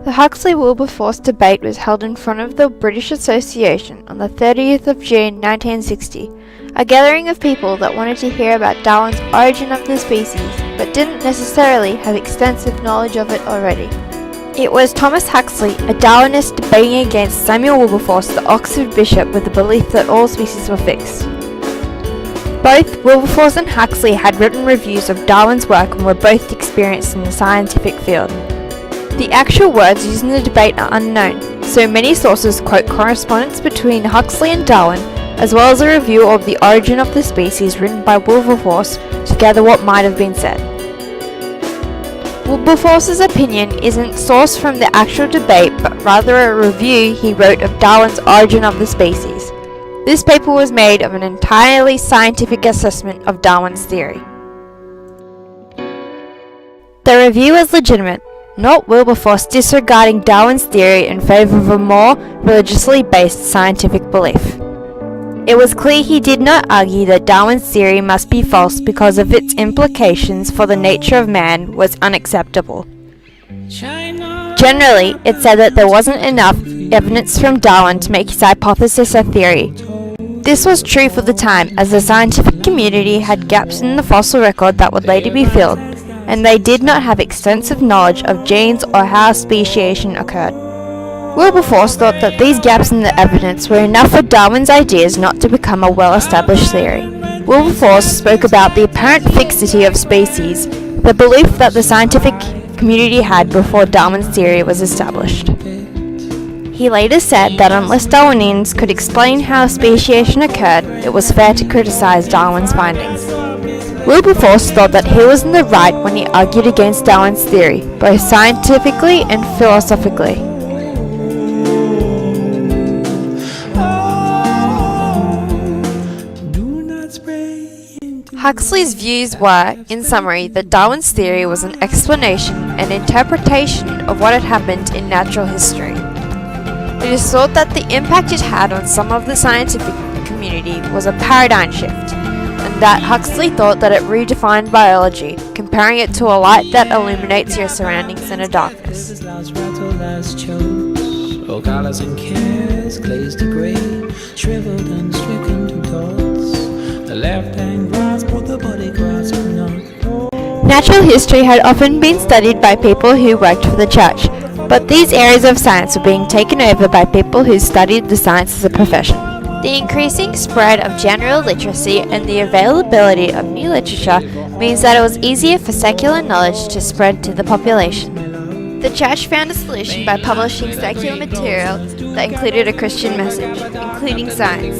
The Huxley-Wilberforce Debate was held in front of the British Association on the 30th of June 1960, a gathering of people that wanted to hear about Darwin's origin of the species, but didn't necessarily have extensive knowledge of it already. It was Thomas Huxley, a Darwinist, debating against Samuel Wilberforce, the Oxford bishop, with the belief that all species were fixed. Both Wilberforce and Huxley had written reviews of Darwin's work and were both experienced in the scientific field. The actual words used in the debate are unknown, so many sources quote correspondence between Huxley and Darwin, as well as a review of The Origin of the Species written by Wilberforce to gather what might have been said. Wilberforce's opinion isn't sourced from the actual debate, but rather a review he wrote of Darwin's Origin of the Species. This paper was made of an entirely scientific assessment of Darwin's theory. The review was legitimate, not Wilberforce disregarding Darwin's theory in favour of a more religiously based scientific belief. It was clear he did not argue that Darwin's theory must be false because of its implications for the nature of man was unacceptable. Generally, it said that there wasn't enough evidence from Darwin to make his hypothesis a theory. This was true for the time, as the scientific community had gaps in the fossil record that would later be filled, and they did not have extensive knowledge of genes or how speciation occurred. Wilberforce thought that these gaps in the evidence were enough for Darwin's ideas not to become a well-established theory. Wilberforce spoke about the apparent fixity of species, the belief that the scientific community had before Darwin's theory was established. He later said that unless Darwinians could explain how speciation occurred, it was fair to criticize Darwin's findings. Wilberforce thought that he was in the right when he argued against Darwin's theory, both scientifically and philosophically. Huxley's views were, in summary, that Darwin's theory was an explanation and interpretation of what had happened in natural history. It is thought that the impact it had on some of the scientific community was a paradigm shift, and that Huxley thought that it redefined biology, comparing it to a light that illuminates your surroundings in a darkness. Natural history had often been studied by people who worked for the church, but these areas of science were being taken over by people who studied the science as a profession. The increasing spread of general literacy and the availability of new literature means that it was easier for secular knowledge to spread to the population. The church found a solution by publishing secular material that included a Christian message, including science.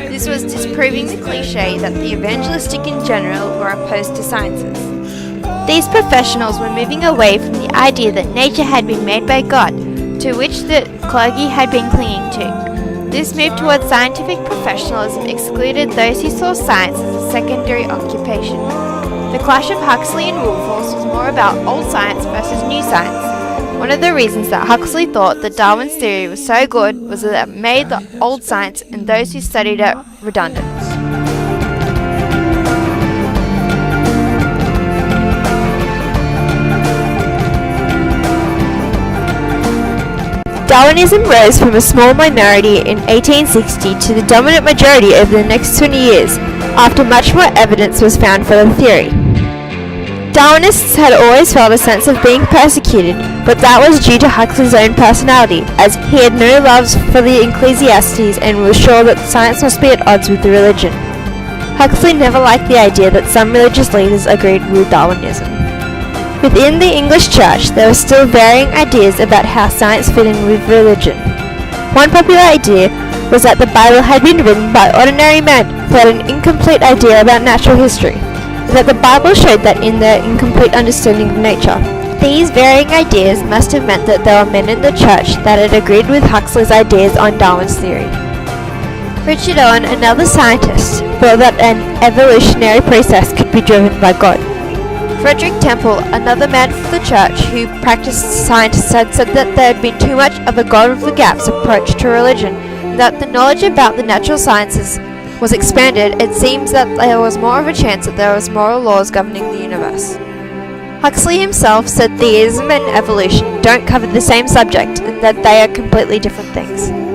This was disproving the cliché that the evangelistic in general were opposed to sciences. These professionals were moving away from the idea that nature had been made by God, to which the clergy had been clinging to. This move towards scientific professionalism excluded those who saw science as a secondary occupation. The clash of Huxley and Wilberforce was more about old science versus new science. One of the reasons that Huxley thought that Darwin's theory was so good was that it made the old science and those who studied it redundant. Darwinism rose from a small minority in 1860 to the dominant majority over the next 20 years, after much more evidence was found for the theory. Darwinists had always felt a sense of being persecuted, but that was due to Huxley's own personality, as he had no loves for the Ecclesiastes and was sure that science must be at odds with the religion. Huxley never liked the idea that some religious leaders agreed with Darwinism. Within the English church, there were still varying ideas about how science fit in with religion. One popular idea was that the Bible had been written by ordinary men who had an incomplete idea about natural history, and that the Bible showed that in their incomplete understanding of nature. These varying ideas must have meant that there were men in the church that had agreed with Huxley's ideas on Darwin's theory. Richard Owen, another scientist, thought that an evolutionary process could be driven by God. Frederick Temple, another man from the church who practiced science, had said that there had been too much of a God of the gaps approach to religion, and that the knowledge about the natural sciences was expanded. It seems that there was more of a chance that there was moral laws governing the universe. Huxley himself said theism and evolution don't cover the same subject and that they are completely different things.